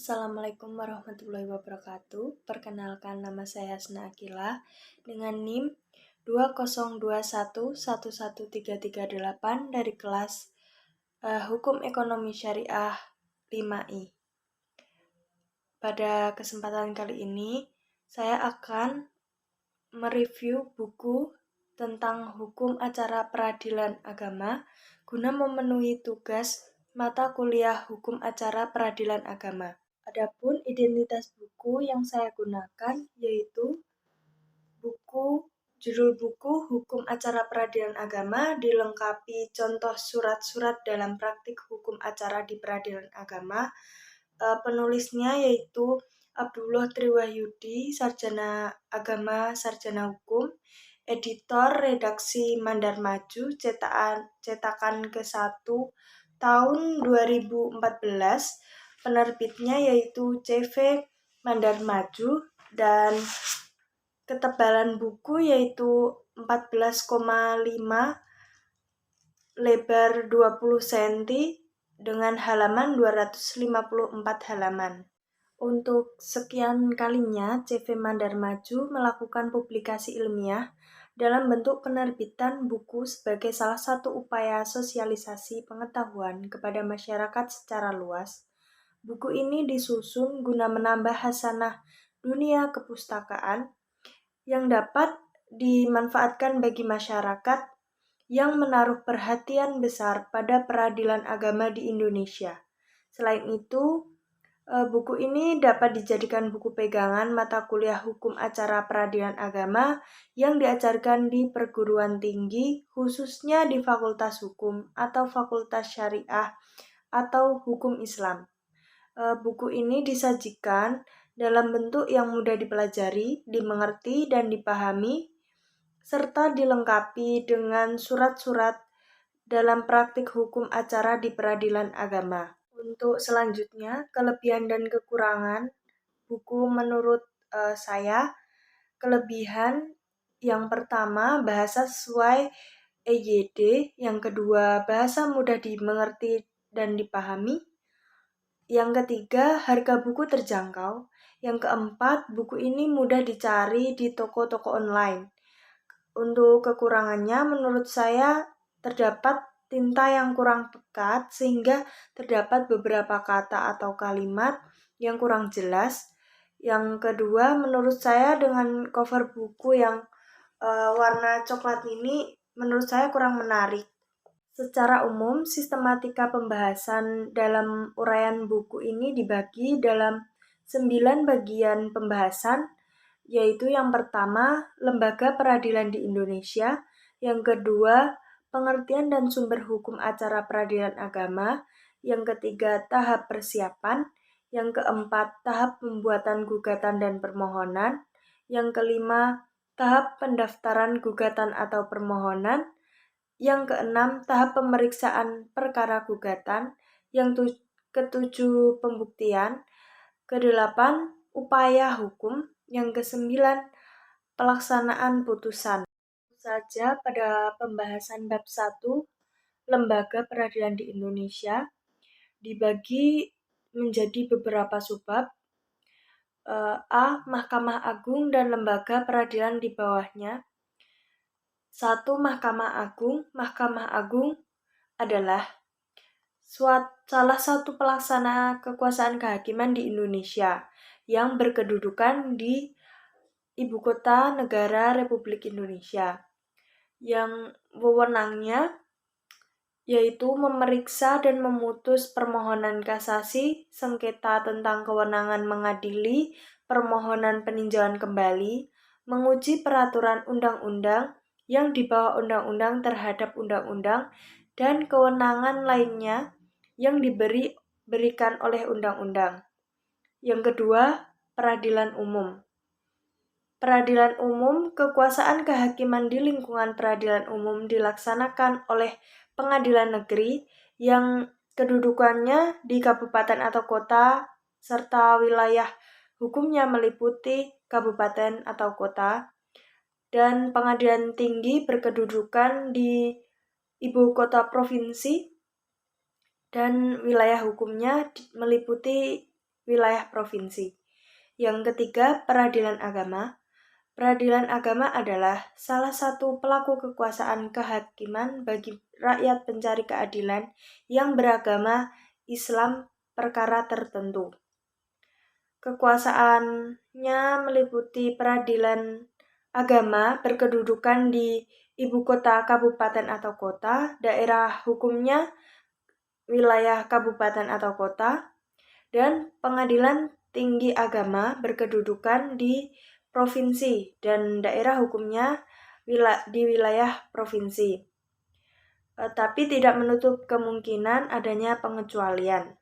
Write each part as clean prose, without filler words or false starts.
Assalamualaikum warahmatullahi wabarakatuh. Perkenalkan, nama saya Hasna Akila dengan NIM 2021111338 dari kelas Hukum Ekonomi Syariah 5I. Pada kesempatan kali ini, saya akan mereview buku tentang hukum acara peradilan agama guna memenuhi tugas mata kuliah hukum acara peradilan agama. Adapun identitas buku yang saya gunakan yaitu judul buku Hukum Acara Peradilan Agama dilengkapi contoh surat-surat dalam praktik hukum acara di peradilan agama. Penulisnya yaitu Abdullah Triwahyudi, Sarjana Agama, Sarjana Hukum, editor redaksi Mandar Maju, cetakan ke-1 tahun 2014. Penerbitnya yaitu CV Mandar Maju dan ketebalan buku yaitu 14,5 lebar 20 cm dengan halaman 254 halaman. Untuk sekian kalinya, CV Mandar Maju melakukan publikasi ilmiah dalam bentuk penerbitan buku sebagai salah satu upaya sosialisasi pengetahuan kepada masyarakat secara luas. Buku ini disusun guna menambah hasanah dunia kepustakaan yang dapat dimanfaatkan bagi masyarakat yang menaruh perhatian besar pada peradilan agama di Indonesia. Selain itu, buku ini dapat dijadikan buku pegangan mata kuliah hukum acara peradilan agama yang diajarkan di perguruan tinggi, khususnya di Fakultas Hukum atau Fakultas Syariah atau Hukum Islam. Buku ini disajikan dalam bentuk yang mudah dipelajari, dimengerti, dan dipahami, serta dilengkapi dengan surat-surat dalam praktik hukum acara di peradilan agama. Untuk selanjutnya, kelebihan dan kekurangan buku menurut saya. Kelebihan yang pertama, bahasa sesuai EYD. Yang kedua, bahasa mudah dimengerti dan dipahami. Yang ketiga, harga buku terjangkau. Yang keempat, buku ini mudah dicari di toko-toko online. Untuk kekurangannya, menurut saya terdapat tinta yang kurang pekat sehingga terdapat beberapa kata atau kalimat yang kurang jelas. Yang kedua, menurut saya dengan cover buku yang warna coklat ini menurut saya kurang menarik. Secara umum, sistematika pembahasan dalam uraian buku ini dibagi dalam 9 bagian pembahasan, yaitu yang pertama, lembaga peradilan di Indonesia, yang kedua, pengertian dan sumber hukum acara peradilan agama, yang ketiga, tahap persiapan, yang keempat, tahap pembuatan gugatan dan permohonan, yang kelima, tahap pendaftaran gugatan atau permohonan, yang keenam, tahap pemeriksaan perkara gugatan, yang ketujuh, pembuktian, kedelapan, upaya hukum, yang kesembilan, pelaksanaan putusan. Saja pada pembahasan bab 1, lembaga peradilan di Indonesia, dibagi menjadi beberapa subbab. A. Mahkamah Agung dan lembaga peradilan di bawahnya. 1. Mahkamah Agung. Mahkamah Agung adalah salah satu pelaksana kekuasaan kehakiman di Indonesia yang berkedudukan di Ibu Kota Negara Republik Indonesia, yang wewenangnya yaitu memeriksa dan memutus permohonan kasasi, sengketa tentang kewenangan mengadili, permohonan peninjauan kembali, menguji peraturan undang-undang yang di bawah undang-undang terhadap undang-undang, dan kewenangan lainnya yang diberikan oleh undang-undang. Yang kedua, peradilan umum. Peradilan umum, kekuasaan kehakiman di lingkungan peradilan umum dilaksanakan oleh pengadilan negeri yang kedudukannya di kabupaten atau kota serta wilayah hukumnya meliputi kabupaten atau kota, dan pengadilan tinggi berkedudukan di ibu kota provinsi dan wilayah hukumnya meliputi wilayah provinsi. Yang ketiga, peradilan agama. Peradilan agama adalah salah satu pelaku kekuasaan kehakiman bagi rakyat pencari keadilan yang beragama Islam perkara tertentu. Kekuasaannya meliputi peradilan agama berkedudukan di ibu kota kabupaten atau kota, daerah hukumnya wilayah kabupaten atau kota, dan pengadilan tinggi agama berkedudukan di provinsi dan daerah hukumnya di wilayah provinsi. Tapi tidak menutup kemungkinan adanya pengecualian.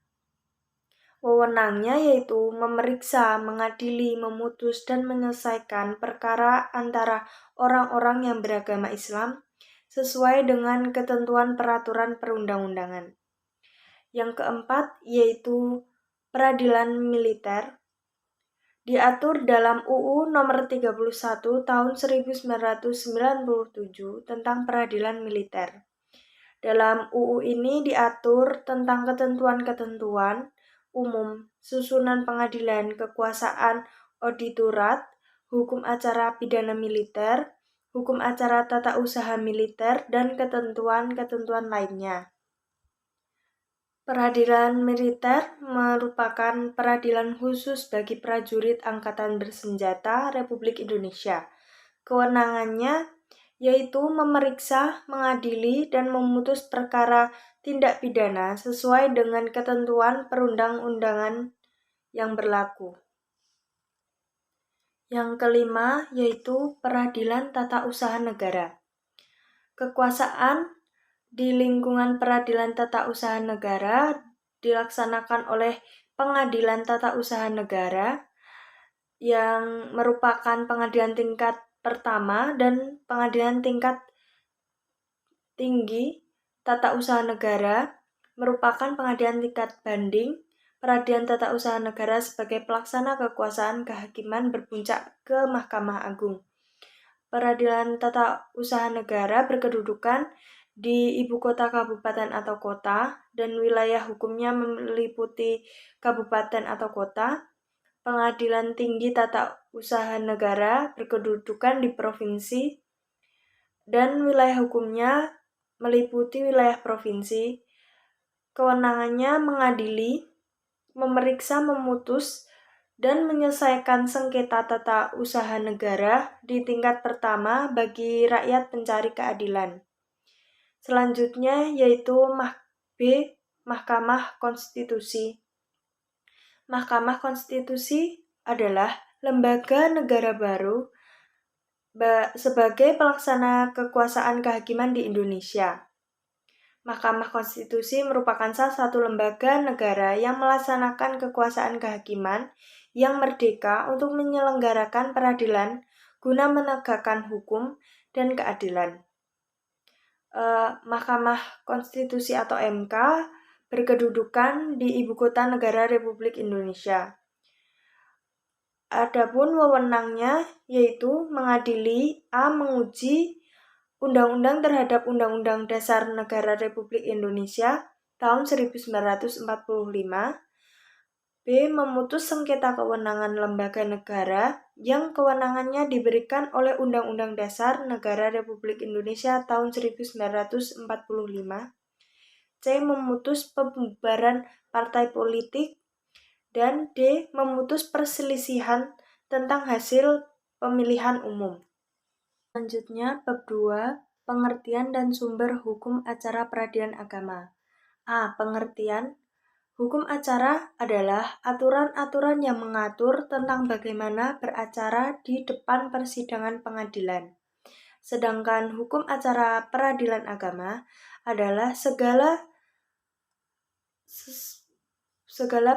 Wewenangnya yaitu memeriksa, mengadili, memutus, dan menyelesaikan perkara antara orang-orang yang beragama Islam sesuai dengan ketentuan peraturan perundang-undangan. Yang keempat yaitu peradilan militer. Diatur dalam UU Nomor 31 Tahun 1997 tentang peradilan militer. Dalam UU ini diatur tentang ketentuan-ketentuan umum, susunan pengadilan, kekuasaan auditorat, hukum acara pidana militer, hukum acara tata usaha militer, dan ketentuan-ketentuan lainnya. Peradilan militer merupakan peradilan khusus bagi prajurit Angkatan Bersenjata Republik Indonesia. Kewenangannya yaitu memeriksa, mengadili, dan memutus perkara tindak pidana sesuai dengan ketentuan perundang-undangan yang berlaku. Yang kelima yaitu peradilan tata usaha negara. Kekuasaan di lingkungan peradilan tata usaha negara dilaksanakan oleh Pengadilan Tata Usaha Negara yang merupakan pengadilan tingkat pertama dan pengadilan tingkat tinggi tata usaha negara merupakan pengadilan tingkat banding. Peradilan tata usaha negara sebagai pelaksana kekuasaan kehakiman berpuncak ke Mahkamah Agung. Peradilan tata usaha negara berkedudukan di ibu kota kabupaten atau kota dan wilayah hukumnya meliputi kabupaten atau kota. Pengadilan tinggi tata usaha negara berkedudukan di provinsi dan wilayah hukumnya meliputi wilayah provinsi. Kewenangannya mengadili, memeriksa, memutus, dan menyelesaikan sengketa tata usaha negara di tingkat pertama bagi rakyat pencari keadilan. Selanjutnya yaitu Mahkamah Konstitusi. Mahkamah Konstitusi adalah lembaga negara baru sebagai pelaksana kekuasaan kehakiman di Indonesia. Mahkamah Konstitusi merupakan salah satu lembaga negara yang melaksanakan kekuasaan kehakiman yang merdeka untuk menyelenggarakan peradilan guna menegakkan hukum dan keadilan. Mahkamah Konstitusi atau MK berkedudukan di Ibu Kota Negara Republik Indonesia. Adapun wewenangnya yaitu mengadili, menguji undang-undang terhadap Undang-Undang Dasar Negara Republik Indonesia tahun 1945, B. Memutus sengketa kewenangan lembaga negara yang kewenangannya diberikan oleh Undang-Undang Dasar Negara Republik Indonesia tahun 1945, C. Memutus pembubaran partai politik, dan D. Memutus perselisihan tentang hasil pemilihan umum. Selanjutnya, bab 2, pengertian dan sumber hukum acara peradilan agama. A. Pengertian. Hukum acara adalah aturan-aturan yang mengatur tentang bagaimana beracara di depan persidangan pengadilan. Sedangkan hukum acara peradilan agama adalah segala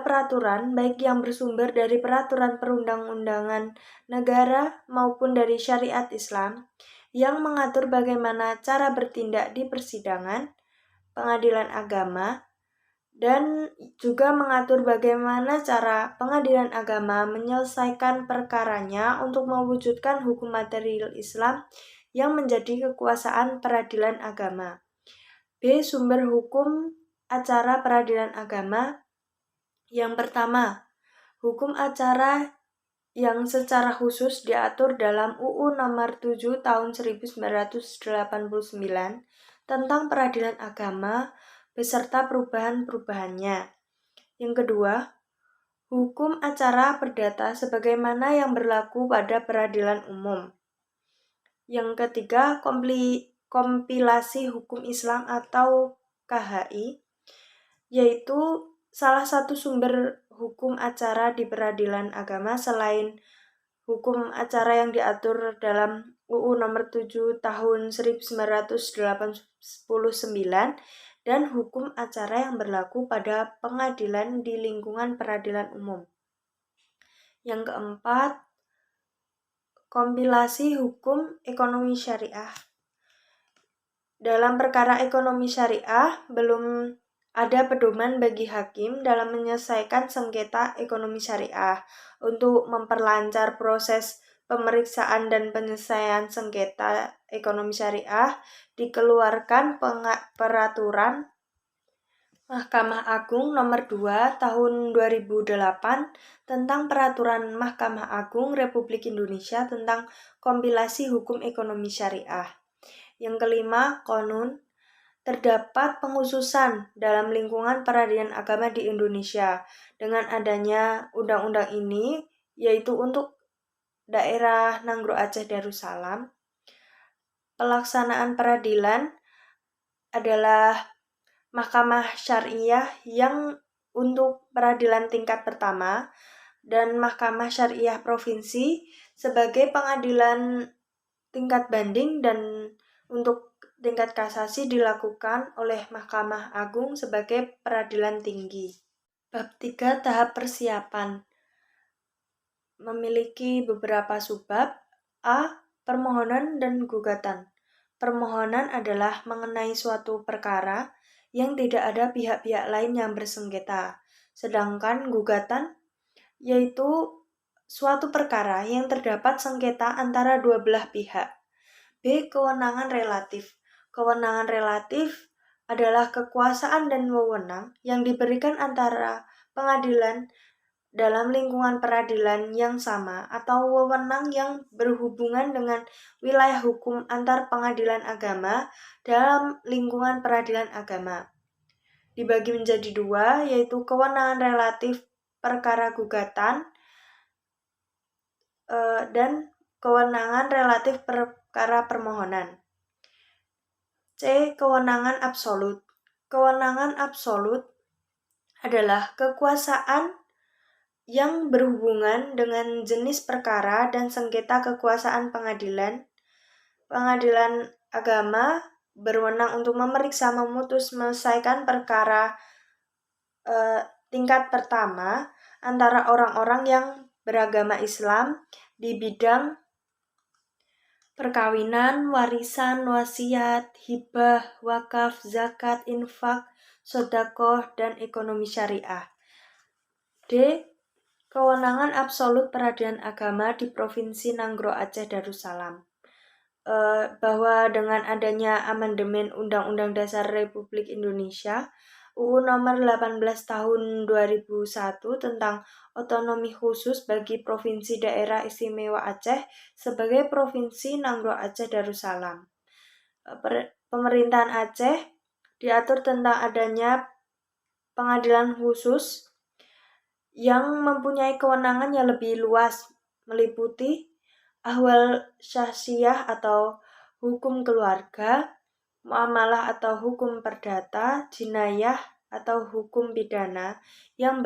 peraturan baik yang bersumber dari peraturan perundang-undangan negara maupun dari syariat Islam yang mengatur bagaimana cara bertindak di persidangan, pengadilan agama, dan juga mengatur bagaimana cara pengadilan agama menyelesaikan perkaranya untuk mewujudkan hukum material Islam yang menjadi kekuasaan peradilan agama. B. Sumber hukum acara peradilan agama. Yang pertama, Hukum acara yang secara khusus diatur dalam UU Nomor 7 Tahun 1989 tentang Peradilan Agama beserta perubahan-perubahannya. Yang kedua, hukum acara perdata sebagaimana yang berlaku pada peradilan umum. Yang ketiga, kompilasi hukum Islam atau KHI, yaitu salah satu sumber hukum acara di peradilan agama selain hukum acara yang diatur dalam UU Nomor 7 Tahun 1989 dan hukum acara yang berlaku pada pengadilan di lingkungan peradilan umum. Yang keempat, kompilasi hukum ekonomi syariah. Dalam perkara ekonomi syariah, belum ada pedoman bagi hakim dalam menyelesaikan sengketa ekonomi syariah. Untuk memperlancar proses pemeriksaan dan penyelesaian sengketa ekonomi syariah, dikeluarkan peraturan Mahkamah Agung Nomor 2 Tahun 2008 tentang Peraturan Mahkamah Agung Republik Indonesia tentang kompilasi hukum ekonomi syariah. Yang kelima, Qonun. Terdapat pengkhususan dalam lingkungan peradilan agama di Indonesia dengan adanya undang-undang ini, yaitu untuk daerah Nanggro Aceh Darussalam. Pelaksanaan peradilan adalah Mahkamah Syariah yang untuk peradilan tingkat pertama dan Mahkamah Syariah Provinsi sebagai pengadilan tingkat banding, dan untuk tingkat kasasi dilakukan oleh Mahkamah Agung sebagai peradilan tinggi. Bab 3 tahap persiapan memiliki beberapa subbab. A. Permohonan dan gugatan. Permohonan adalah mengenai suatu perkara yang tidak ada pihak-pihak lain yang bersengketa. Sedangkan gugatan yaitu suatu perkara yang terdapat sengketa antara dua belah pihak. B. Kewenangan relatif. Kewenangan relatif adalah kekuasaan dan wewenang yang diberikan antara pengadilan dalam lingkungan peradilan yang sama atau wewenang yang berhubungan dengan wilayah hukum antar pengadilan agama dalam lingkungan peradilan agama. Dibagi menjadi dua, yaitu kewenangan relatif perkara gugatan dan kewenangan relatif perkara permohonan. C. Kewenangan absolut. Kewenangan absolut adalah kekuasaan yang berhubungan dengan jenis perkara dan sengketa kekuasaan pengadilan. Pengadilan agama berwenang untuk memeriksa, memutus, menyelesaikan perkara tingkat pertama antara orang-orang yang beragama Islam di bidang perkawinan, warisan, wasiat, hibah, wakaf, zakat, infak, sedekah, dan ekonomi syariah. D. Kewenangan absolut peradilan agama di Provinsi Nanggro Aceh Darussalam. Bahwa dengan adanya amandemen Undang-Undang Dasar Republik Indonesia UU Nomor 18 Tahun 2001 tentang otonomi khusus bagi Provinsi Daerah Istimewa Aceh sebagai Provinsi Nanggro Aceh Darussalam. Pemerintahan Aceh diatur tentang adanya pengadilan khusus yang mempunyai kewenangan yang lebih luas, meliputi ahwal syahsiah atau hukum keluarga, muamalah atau hukum perdata, jinayah atau hukum pidana yang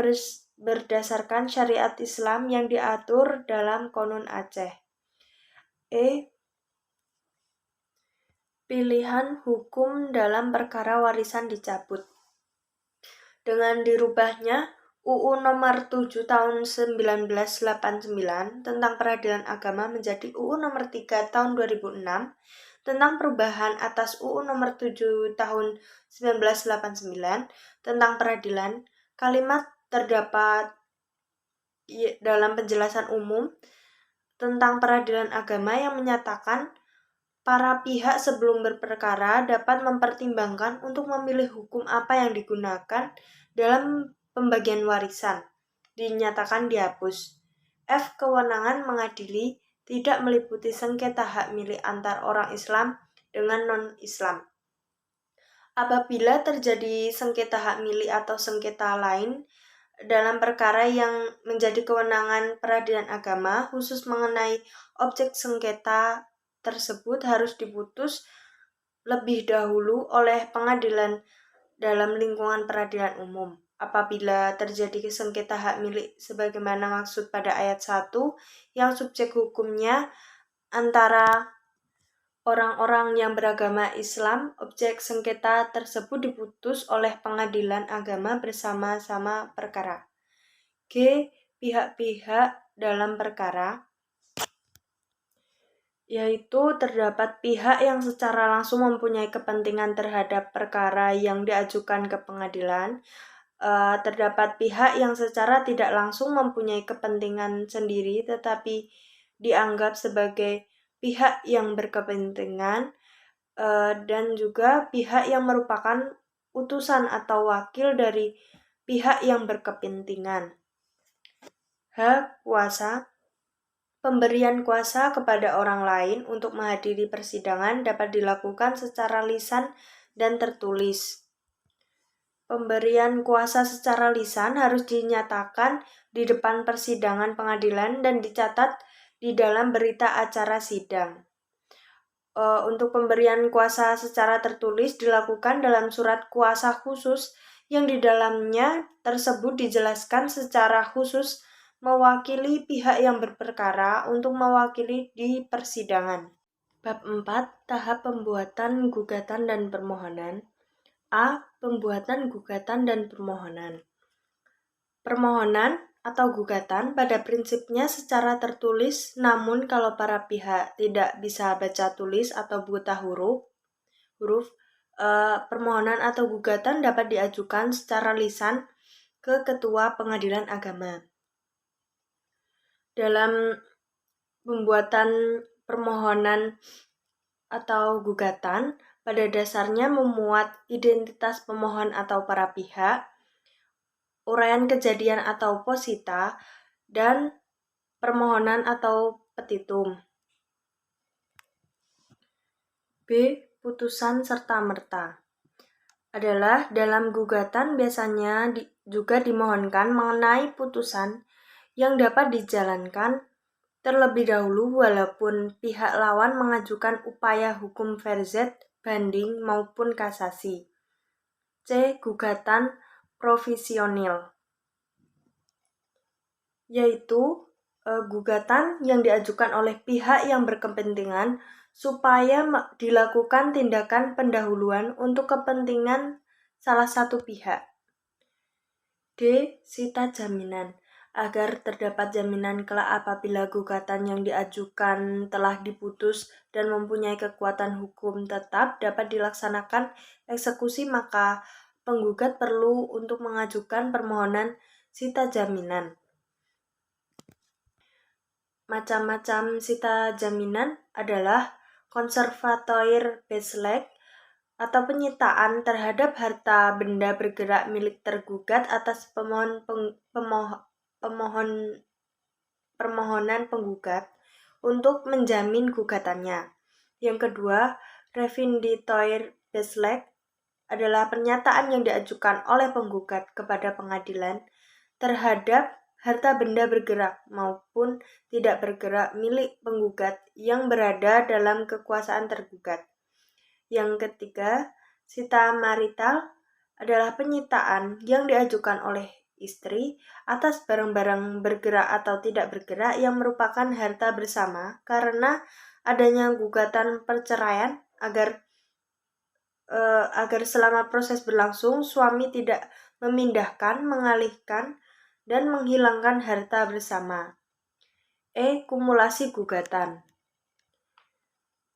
berdasarkan syariat Islam yang diatur dalam Qonun Aceh. E. Pilihan hukum dalam perkara warisan dicabut. Dengan dirubahnya UU Nomor 7 Tahun 1989 tentang Peradilan Agama menjadi UU Nomor 3 Tahun 2006 tentang perubahan atas UU Nomor 7 Tahun 1989 tentang peradilan, kalimat terdapat dalam penjelasan umum tentang peradilan agama yang menyatakan para pihak sebelum berperkara dapat mempertimbangkan untuk memilih hukum apa yang digunakan dalam pembagian warisan. dinyatakan dihapus. F. Kewenangan mengadili tidak meliputi sengketa hak milik antar orang Islam dengan non-Islam. Apabila terjadi sengketa hak milik atau sengketa lain dalam perkara yang menjadi kewenangan peradilan agama, khusus mengenai objek sengketa tersebut harus diputus lebih dahulu oleh pengadilan dalam lingkungan peradilan umum. Apabila terjadi sengketa hak milik sebagaimana maksud pada ayat 1 yang subjek hukumnya antara orang-orang yang beragama Islam, objek sengketa tersebut diputus oleh pengadilan agama bersama-sama perkara. G. Pihak-pihak dalam perkara, yaitu terdapat pihak yang secara langsung mempunyai kepentingan terhadap perkara yang diajukan ke pengadilan. Terdapat pihak yang secara tidak langsung mempunyai kepentingan sendiri tetapi dianggap sebagai pihak yang berkepentingan, dan juga pihak yang merupakan utusan atau wakil dari pihak yang berkepentingan. H. Kuasa. Pemberian kuasa kepada orang lain untuk menghadiri persidangan dapat dilakukan secara lisan dan tertulis. Pemberian kuasa secara lisan harus dinyatakan di depan persidangan pengadilan dan dicatat di dalam berita acara sidang. Untuk pemberian kuasa secara tertulis dilakukan dalam surat kuasa khusus yang di dalamnya tersebut dijelaskan secara khusus mewakili pihak yang berperkara untuk mewakili di persidangan. Bab 4. Tahap pembuatan gugatan dan permohonan. A. Pembuatan gugatan dan permohonan. Permohonan atau gugatan pada prinsipnya secara tertulis, namun kalau para pihak tidak bisa baca tulis atau buta huruf, permohonan atau gugatan dapat diajukan secara lisan ke Ketua Pengadilan Agama. Dalam pembuatan permohonan atau gugatan, pada dasarnya memuat identitas pemohon atau para pihak, uraian kejadian atau posita, dan permohonan atau petitum. B. Putusan serta-merta adalah dalam gugatan biasanya juga dimohonkan mengenai putusan yang dapat dijalankan terlebih dahulu walaupun pihak lawan mengajukan upaya hukum verzet, banding maupun kasasi. C. Gugatan provisionil, yaitu gugatan yang diajukan oleh pihak yang berkepentingan supaya dilakukan tindakan pendahuluan untuk kepentingan salah satu pihak. D. Sita jaminan. Agar terdapat jaminan kelak apabila gugatan yang diajukan telah diputus dan mempunyai kekuatan hukum tetap dapat dilaksanakan eksekusi, maka penggugat perlu untuk mengajukan permohonan sita jaminan. Macam-macam sita jaminan adalah konservatoire beslag atau penyitaan terhadap harta benda bergerak milik tergugat atas permohonan penggugat untuk menjamin gugatannya. Yang kedua, refinditoire beslag adalah pernyataan yang diajukan oleh penggugat kepada pengadilan terhadap harta benda bergerak maupun tidak bergerak milik penggugat yang berada dalam kekuasaan tergugat. Yang ketiga, sita marital adalah penyitaan yang diajukan oleh istri atas barang-barang bergerak atau tidak bergerak yang merupakan harta bersama karena adanya gugatan perceraian agar selama proses berlangsung suami tidak memindahkan, mengalihkan, dan menghilangkan harta bersama. E. Kumulasi gugatan.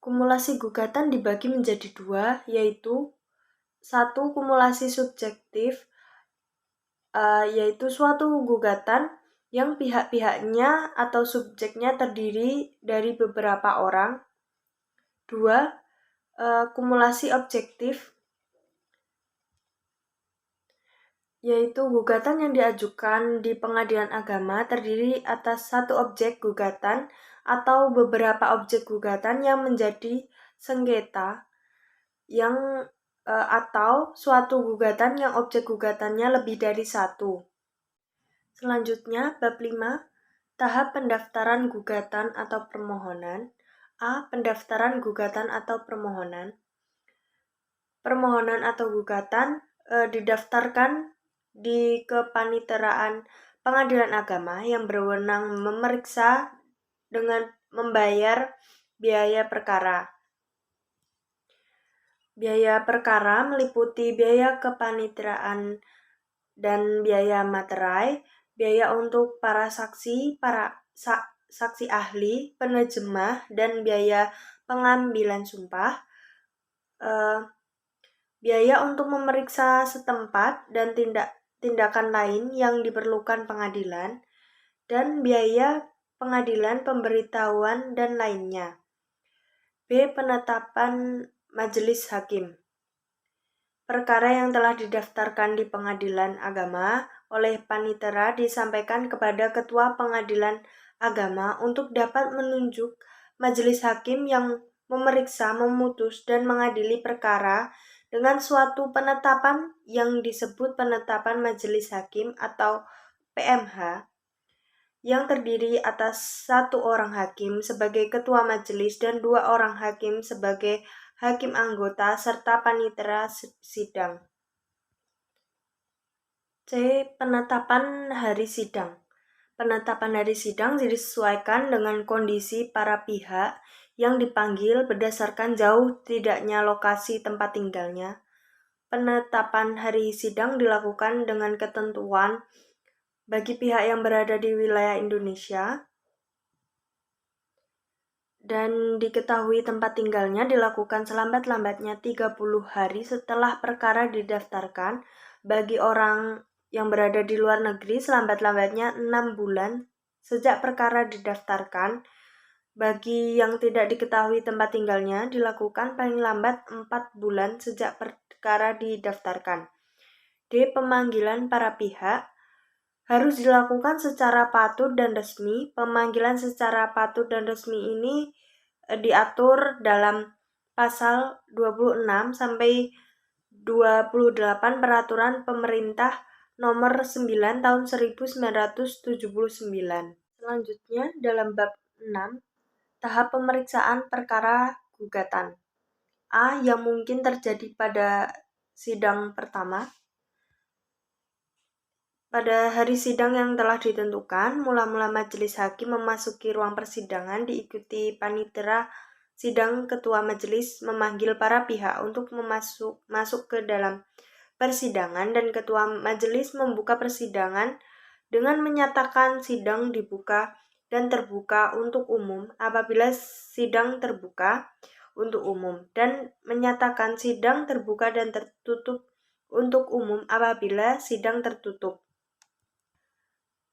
Kumulasi gugatan dibagi menjadi dua, yaitu 1. Kumulasi subjektif, yaitu suatu gugatan yang pihak-pihaknya atau subjeknya terdiri dari beberapa orang. 2. Kumulasi objektif, yaitu gugatan yang diajukan di pengadilan agama terdiri atas satu objek gugatan atau beberapa objek gugatan yang menjadi sengketa atau suatu gugatan yang objek gugatannya lebih dari satu. Selanjutnya, bab 5, tahap pendaftaran gugatan atau permohonan. A. Pendaftaran gugatan atau permohonan. Permohonan atau gugatan didaftarkan di kepaniteraan pengadilan agama yang berwenang memeriksa dengan membayar biaya perkara. Biaya perkara meliputi biaya kepaniteraan dan biaya materai, biaya untuk para saksi, saksi ahli, penerjemah, dan biaya pengambilan sumpah, biaya untuk memeriksa setempat dan tindakan lain yang diperlukan pengadilan, dan biaya pengadilan pemberitahuan dan lainnya. B. Penetapan majelis hakim. Perkara yang telah didaftarkan di pengadilan agama oleh panitera disampaikan kepada ketua pengadilan agama untuk dapat menunjuk majelis hakim yang memeriksa, memutus, dan mengadili perkara dengan suatu penetapan yang disebut penetapan majelis hakim atau PMH, yang terdiri atas satu orang hakim sebagai ketua majelis dan dua orang hakim sebagai hakim anggota serta panitera sidang. C. Penetapan hari sidang. Penetapan hari sidang disesuaikan dengan kondisi para pihak yang dipanggil berdasarkan jauh tidaknya lokasi tempat tinggalnya. Penetapan hari sidang dilakukan dengan ketentuan bagi pihak yang berada di wilayah Indonesia dan diketahui tempat tinggalnya dilakukan selambat-lambatnya 30 hari setelah perkara didaftarkan. Bagi orang yang berada di luar negeri selambat-lambatnya 6 bulan sejak perkara didaftarkan. Bagi yang tidak diketahui tempat tinggalnya dilakukan paling lambat 4 bulan sejak perkara didaftarkan. D. Pemanggilan para pihak harus dilakukan secara patut dan resmi. Pemanggilan secara patut dan resmi ini diatur dalam pasal 26 sampai 28 Peraturan Pemerintah Nomor 9 Tahun 1979. Selanjutnya dalam bab 6, tahap pemeriksaan perkara gugatan. A. Yang mungkin terjadi pada sidang pertama. Pada hari sidang yang telah ditentukan, mula-mula majelis hakim memasuki ruang persidangan diikuti panitera sidang. Ketua majelis memanggil para pihak untuk masuk ke dalam persidangan dan ketua majelis membuka persidangan dengan menyatakan sidang dibuka dan terbuka untuk umum apabila sidang terbuka untuk umum, dan menyatakan sidang terbuka dan tertutup untuk umum apabila sidang tertutup.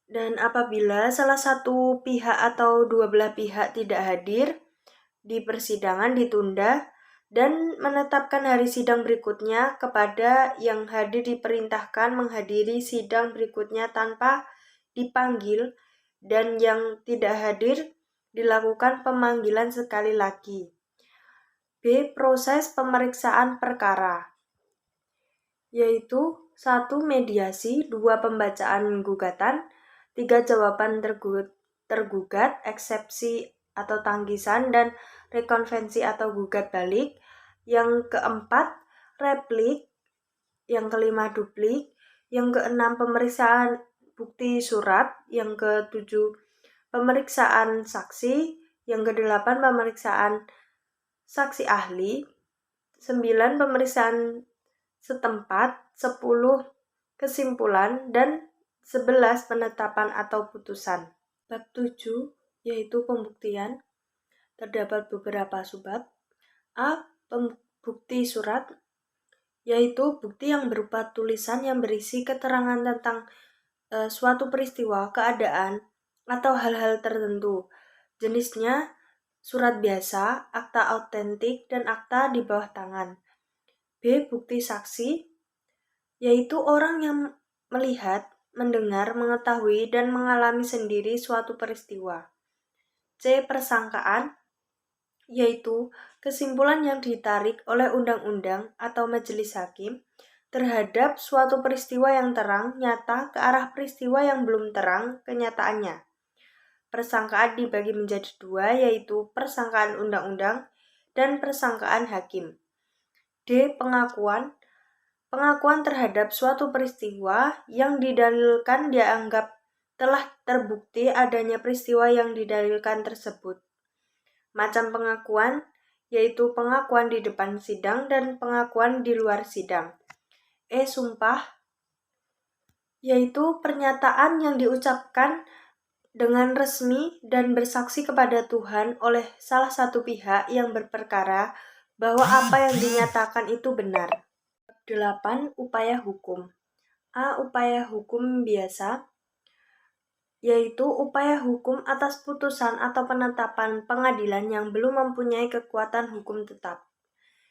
Dan apabila salah satu pihak atau dua belah pihak tidak hadir di persidangan ditunda dan menetapkan hari sidang berikutnya. Kepada yang hadir diperintahkan menghadiri sidang berikutnya tanpa dipanggil, dan yang tidak hadir dilakukan pemanggilan sekali lagi. B. Proses pemeriksaan perkara, yaitu 1. Mediasi, 2. Pembacaan gugatan, 3. Jawaban tergugat, eksepsi atau tanggisan, dan rekonvensi atau gugat balik. Yang keempat, replik. Yang kelima, duplik. Yang keenam, pemeriksaan bukti surat. Yang ketujuh, pemeriksaan saksi. Yang kedelapan, pemeriksaan saksi ahli. 9. Pemeriksaan setempat. 10. Kesimpulan, dan 11. Penetapan atau putusan. Bab 7, yaitu pembuktian. Terdapat beberapa subbab. A. Bukti surat, yaitu bukti yang berupa tulisan yang berisi keterangan tentang suatu peristiwa, keadaan, atau hal-hal tertentu. Jenisnya surat biasa, akta autentik, dan akta di bawah tangan. B. Bukti saksi, yaitu orang yang melihat, mendengar, mengetahui, dan mengalami sendiri suatu peristiwa. C. Persangkaan, yaitu kesimpulan yang ditarik oleh undang-undang atau majelis hakim terhadap suatu peristiwa yang terang nyata ke arah peristiwa yang belum terang kenyataannya. Persangkaan dibagi menjadi dua, yaitu persangkaan undang-undang dan persangkaan hakim. D. Pengakuan. Pengakuan terhadap suatu peristiwa yang didalilkan dianggap telah terbukti adanya peristiwa yang didalilkan tersebut. Macam pengakuan yaitu pengakuan di depan sidang dan pengakuan di luar sidang. E. Sumpah, yaitu pernyataan yang diucapkan dengan resmi dan bersaksi kepada Tuhan oleh salah satu pihak yang berperkara bahwa apa yang dinyatakan itu benar. 8. Upaya hukum. A. Upaya hukum biasa, yaitu upaya hukum atas putusan atau penetapan pengadilan yang belum mempunyai kekuatan hukum tetap.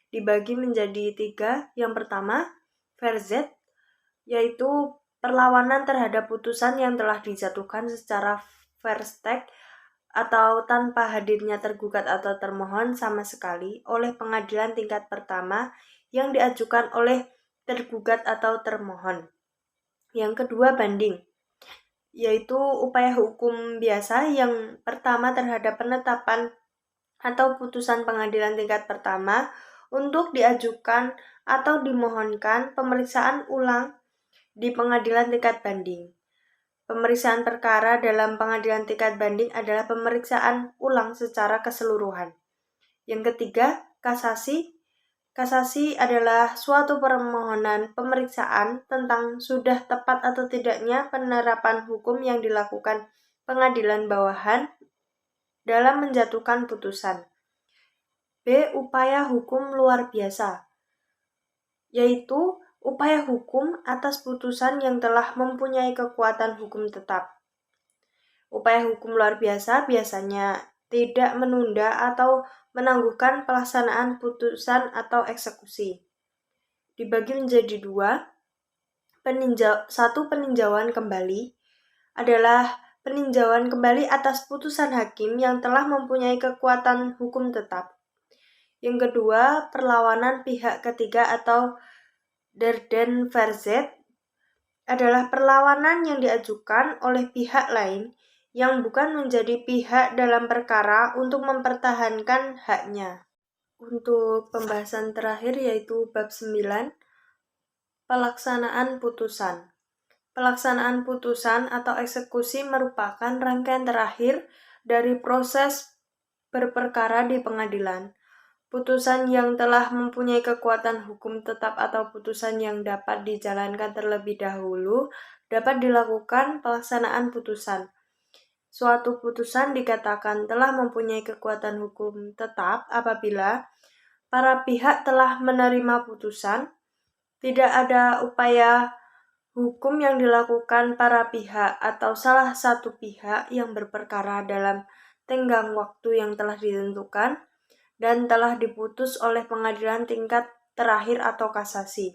Dibagi menjadi 3. Yang pertama, verzet, yaitu perlawanan terhadap putusan yang telah dijatuhkan secara verstek atau tanpa hadirnya tergugat atau termohon sama sekali oleh pengadilan tingkat pertama yang diajukan oleh tergugat atau termohon. Yang kedua, banding, yaitu upaya hukum biasa yang pertama terhadap penetapan atau putusan pengadilan tingkat pertama untuk diajukan atau dimohonkan pemeriksaan ulang di pengadilan tingkat banding. Pemeriksaan perkara dalam pengadilan tingkat banding adalah pemeriksaan ulang secara keseluruhan. Yang ketiga, kasasi. Kasasi adalah suatu permohonan pemeriksaan tentang sudah tepat atau tidaknya penerapan hukum yang dilakukan pengadilan bawahan dalam menjatuhkan putusan. B. Upaya hukum luar biasa, yaitu upaya hukum atas putusan yang telah mempunyai kekuatan hukum tetap. Upaya hukum luar biasa biasanya tidak menunda atau menangguhkan pelaksanaan putusan atau eksekusi. Dibagi menjadi 2. Satu, peninjauan kembali adalah peninjauan kembali atas putusan hakim yang telah mempunyai kekuatan hukum tetap. Yang kedua, perlawanan pihak ketiga atau derden verzet adalah perlawanan yang diajukan oleh pihak lain yang bukan menjadi pihak dalam perkara untuk mempertahankan haknya. Untuk pembahasan terakhir yaitu bab 9, pelaksanaan putusan. Pelaksanaan putusan atau eksekusi merupakan rangkaian terakhir dari proses berperkara di pengadilan. Putusan yang telah mempunyai kekuatan hukum tetap atau putusan yang dapat dijalankan terlebih dahulu dapat dilakukan pelaksanaan putusan. Suatu putusan dikatakan telah mempunyai kekuatan hukum tetap apabila para pihak telah menerima putusan, tidak ada upaya hukum yang dilakukan para pihak atau salah satu pihak yang berperkara dalam tenggang waktu yang telah ditentukan dan telah diputus oleh pengadilan tingkat terakhir atau kasasi.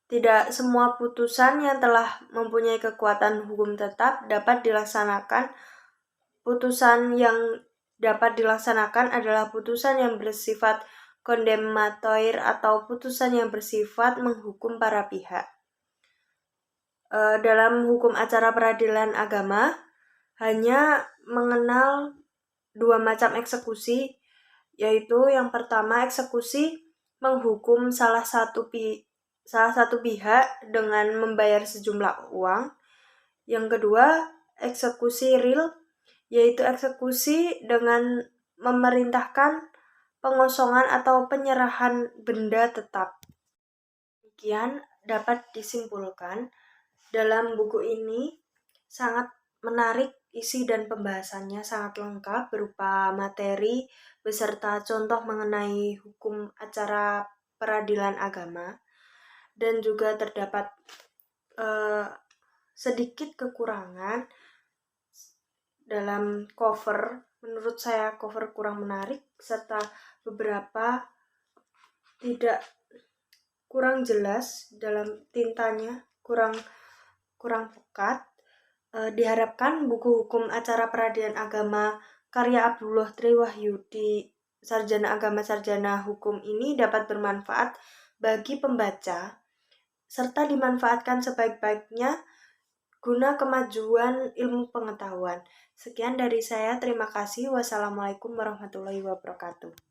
Tidak semua putusan yang telah mempunyai kekuatan hukum tetap dapat dilaksanakan. Putusan yang dapat dilaksanakan adalah putusan yang bersifat kondemnatoir atau putusan yang bersifat menghukum para pihak. Dalam hukum acara peradilan agama hanya mengenal 2 macam eksekusi, yaitu yang pertama eksekusi menghukum salah satu pihak dengan membayar sejumlah uang. Yang kedua, eksekusi real, yaitu eksekusi dengan memerintahkan pengosongan atau penyerahan benda tetap. Demikian dapat disimpulkan dalam buku ini sangat menarik, isi dan pembahasannya sangat lengkap berupa materi beserta contoh mengenai hukum acara peradilan agama. Dan juga terdapat sedikit kekurangan dalam cover. Menurut saya cover kurang menarik serta beberapa tidak kurang jelas dalam tintanya, kurang pekat. Diharapkan buku hukum acara peradilan agama karya Abdullah Triwahyudi, sarjana agama sarjana hukum ini dapat bermanfaat bagi pembaca serta dimanfaatkan sebaik-baiknya guna kemajuan ilmu pengetahuan. Sekian dari saya, terima kasih. Wassalamualaikum warahmatullahi wabarakatuh.